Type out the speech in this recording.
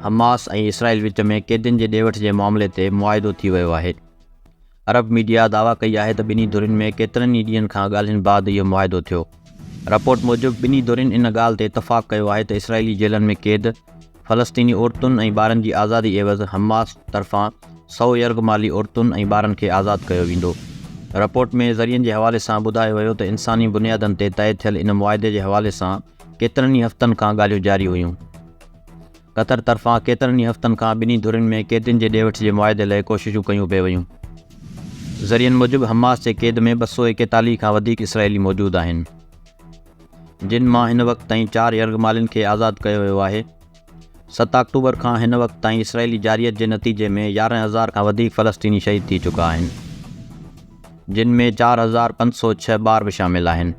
Hamas ऐं Israel विच में क़ैदियुनि जे ॾे वठि जे मामले ते मुआहिदो थी वियो आहे। अरब मीडिया दावा कई आहे त ॿिन्ही धुरियुनि में केतिरनि ई ॾींहंनि खां ॻाल्हियुनि बाद इहो मुआहिदो थियो। रिपोर्ट मूजिबि ॿिन्ही धुरियुनि इन ॻाल्हि ते इतफ़ाक़ कयो आहे त इसराइली जेलनि में क़ैद फ़लस्तीनी औरतुनि ऐं ॿारनि जी आज़ादी एवज़ हमास तरफ़ां 100 यर्गमाली औरतुनि ऐं ॿारनि खे आज़ादु कयो वेंदो। रिपोर्ट में ज़रियनि जे हवाले सां ॿुधायो वियो त इंसानी बुनियादनि ते तइ थियल इन मुआहिदे जे हवाले सां केतिरनि ई हफ़्तनि खां ॻाल्हियूं जारी हुयूं। क़तर तरफ़ां केतिरनि ई हफ़्तनि खां ॿिन्ही धुरियुनि में क़ैदियुनि जे ॾे वठि जे मुआहिदे लाइ कोशिशूं कयूं पिए वयूं। ज़रियनि मूजिबि हमास जे क़ैद में 241 खां वधीक इसराइली मौजूदु आहिनि, जिन मां हिन वक़्त ताईं 4 यर्गमालियुनि खे आज़ादु कयो वियो आहे। 7 अक्टूबर खां हिन वक़्त ताईं इसराइली जारियत जे नतीजे में 11,000 खां वधीक फ़लस्तीनी शहीद थी चुका आहिनि, जिन में 4,506 ॿार बि शामिल आहिनि।